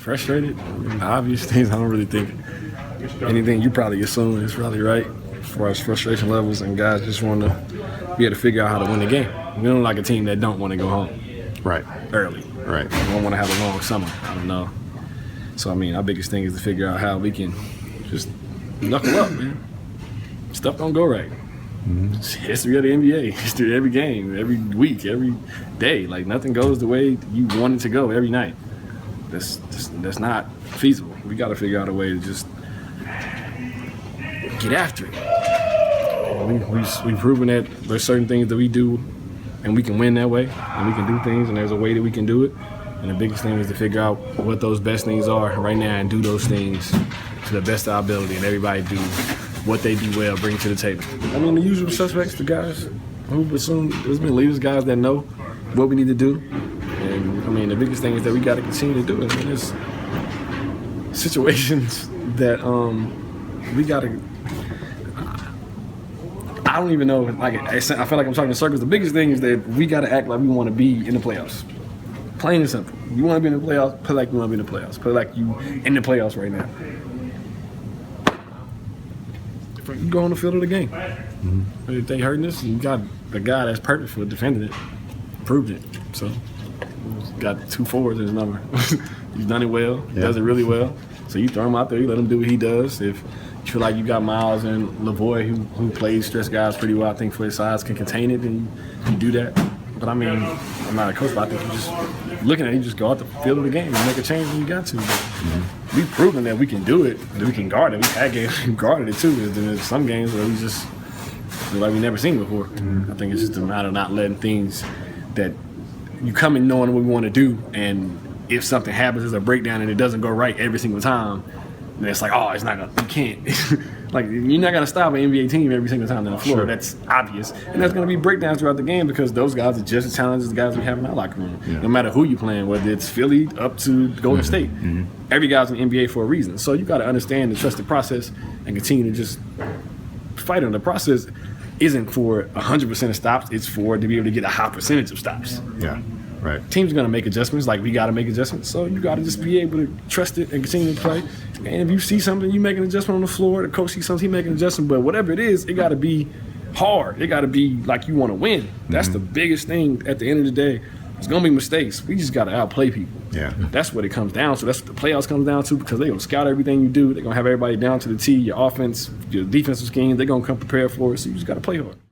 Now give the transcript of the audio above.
Frustrated? Obvious things. I don't really think anything you probably assume is probably right as far as frustration levels, and guys just want to be able to figure out how to win the game. We don't like a team that don't want to go home early. Right. We don't want to have a long summer. I don't know. So, I mean, our biggest thing is to figure out how we can just knuckle up, man. Stuff don't go right. It's history of the NBA, history of every game, every week, every day. Like, nothing goes the way you want it to go every night. That's not feasible. We got to figure out a way to just get after it. We've proven that there's certain things that we do and we can win that way, and we can do things, and there's a way that we can do it. And the biggest thing is to figure out what those best things are right now and do those things to the best of our ability, and everybody do what they do well, bring to the table. I mean, the usual suspects, the guys who assume there's been leaders, guys that know what we need to do. And, I mean, the biggest thing is that we got to continue to do it. I mean, there's situations that we got to I don't even know. Like, I feel like I'm talking in circles. The biggest thing is that we got to act like we want to be in the playoffs. Plain and simple. You want to be in the playoffs, play like you want to be in the playoffs. Play like you in the playoffs right now. You go on the field of the game. If they hurting us, you got the guy that's perfect for defending it. Proved it. So, he's got 2 forwards in his number. He's done it well. He does it really well. So you throw him out there, you let him do what he does. If you feel like you got Miles and Lavoie who plays stretch guys pretty well, I think for his size can contain it, and you do that. But I mean, I'm not a coach, but I think you just looking at it, you just go out the field of the game and make a change when you got to. We've proven that we can do it, that we can guard it. We've had games we guarded it too. There's some games where we just feel like we've never seen before. I think it's just a matter of not letting things that you come in knowing what we want to do, and if something happens, there's a breakdown and it doesn't go right every single time, then it's like, oh, it's not gonna, you can't. Like, you're not going to stop an NBA team every single time on the floor. Sure. That's obvious. And there's going to be breakdowns throughout the game because those guys are just as talented as the guys we have in our locker room. No matter who you're playing, whether it's Philly up to Golden State. Every guy's in the NBA for a reason. So you got to understand and trust the process and continue to just fight on. The process isn't for 100% of stops. It's for to be able to get a high percentage of stops. Right. Teams are going to make adjustments, like we got to make adjustments. So you got to just be able to trust it and continue to play. And if you see something, you make an adjustment on the floor. The coach sees something, he make an adjustment. But whatever it is, it got to be hard. It got to be like you want to win. That's the biggest thing at the end of the day. There's going to be mistakes. We just got to outplay people. That's what it comes down to. That's what the playoffs comes down to, because they're going to scout everything you do. They're going to have everybody down to the T, your offense, your defensive scheme. They're going to come prepared for it. So you just got to play hard.